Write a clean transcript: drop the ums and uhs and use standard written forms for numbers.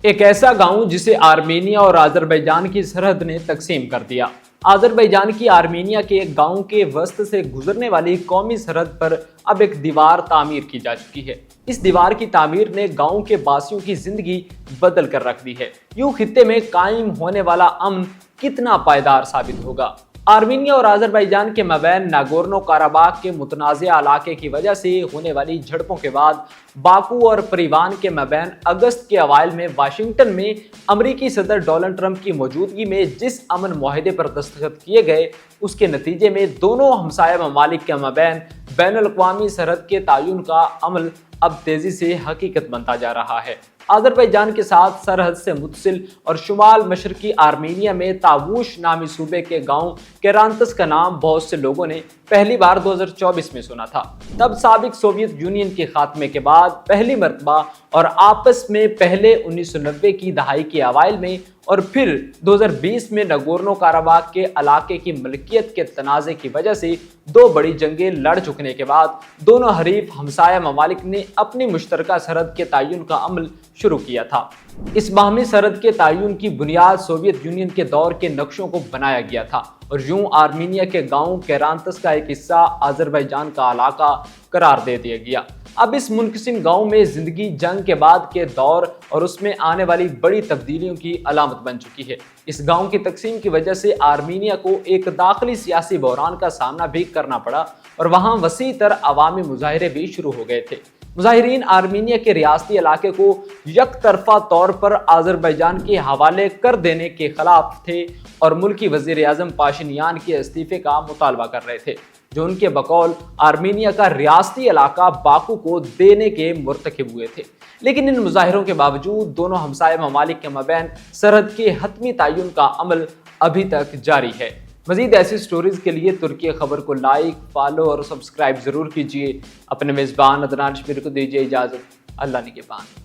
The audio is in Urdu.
ایک ایسا گاؤں جسے آرمینیا اور آذربائیجان کی سرحد نے تقسیم کر دیا۔ آذربائیجان کی آرمینیا کے ایک گاؤں کے وسط سے گزرنے والی قومی سرحد پر اب ایک دیوار تعمیر کی جا چکی ہے۔ اس دیوار کی تعمیر نے گاؤں کے باسیوں کی زندگی بدل کر رکھ دی ہے۔ یوں خطے میں قائم ہونے والا امن کتنا پائیدار ثابت ہوگا۔ آرمینیا اور آذربائیجان کے مابین ناگورنو قراباغ کے متنازع علاقے کی وجہ سے ہونے والی جھڑپوں کے بعد باکو اور پریوان کے مابین اگست کے اوائل میں واشنگٹن میں امریکی صدر ڈونلڈ ٹرمپ کی موجودگی میں جس امن معاہدے پر دستخط کیے گئے، اس کے نتیجے میں دونوں ہمسایہ ممالک کے مابین بین الاقوامی سرحد کے تعین کا عمل اب تیزی سے حقیقت بنتا جا رہا ہے۔ آذربائیجان کے ساتھ سرحد سے متصل اور شمال مشرقی آرمینیا میں تاووش نامی صوبے کے گاؤں کیرانتس کا نام بہت سے لوگوں نے پہلی بار 2024 میں سنا تھا۔ تب سابق سوویت یونین کے خاتمے کے بعد پہلی مرتبہ اور آپس میں پہلے 1990 کی دہائی کے اوائل میں اور پھر 2020 میں ناگورنو قراباغ کے علاقے کی ملکیت کے تنازع کی وجہ سے دو بڑی جنگیں لڑ چکنے کے بعد دونوں حریف ہمسایہ ممالک نے اپنی مشترکہ سرحد کے تعین کا عمل شروع کیا تھا۔ اس باہمی سرحد کے تعین کی بنیاد سوویت یونین کے دور کے نقشوں کو بنایا گیا تھا اور یوں آرمینیا کے گاؤں کیرانتس کا ایک حصہ آذربائیجان کا علاقہ قرار دے دیا گیا۔ اب اس منقسم گاؤں میں زندگی جنگ کے بعد کے دور اور اس میں آنے والی بڑی تبدیلیوں کی علامت بن چکی ہے۔ اس گاؤں کی تقسیم کی وجہ سے آرمینیا کو ایک داخلی سیاسی بحران کا سامنا بھی کرنا پڑا اور وہاں وسیع تر عوامی مظاہرے بھی شروع ہو گئے تھے۔ مظاہرین آرمینیا کے ریاستی علاقے کو یک طرفہ طور پر آذربائیجان کے حوالے کر دینے کے خلاف تھے اور ملکی وزیر اعظم پاشینیان کے استعفے کا مطالبہ کر رہے تھے، جو ان کے بقول آرمینیا کا ریاستی علاقہ باکو کو دینے کے مرتکب ہوئے تھے۔ لیکن ان مظاہروں کے باوجود دونوں ہمسایہ ممالک کے مابین سرحد کے حتمی تعین کا عمل ابھی تک جاری ہے۔ مزید ایسی سٹوریز کے لیے ترکی خبر کو لائک، فالو اور سبسکرائب ضرور کیجیے۔ اپنے میزبان عدنان شمیر کو دیجیے اجازت۔ اللہ نگہبان۔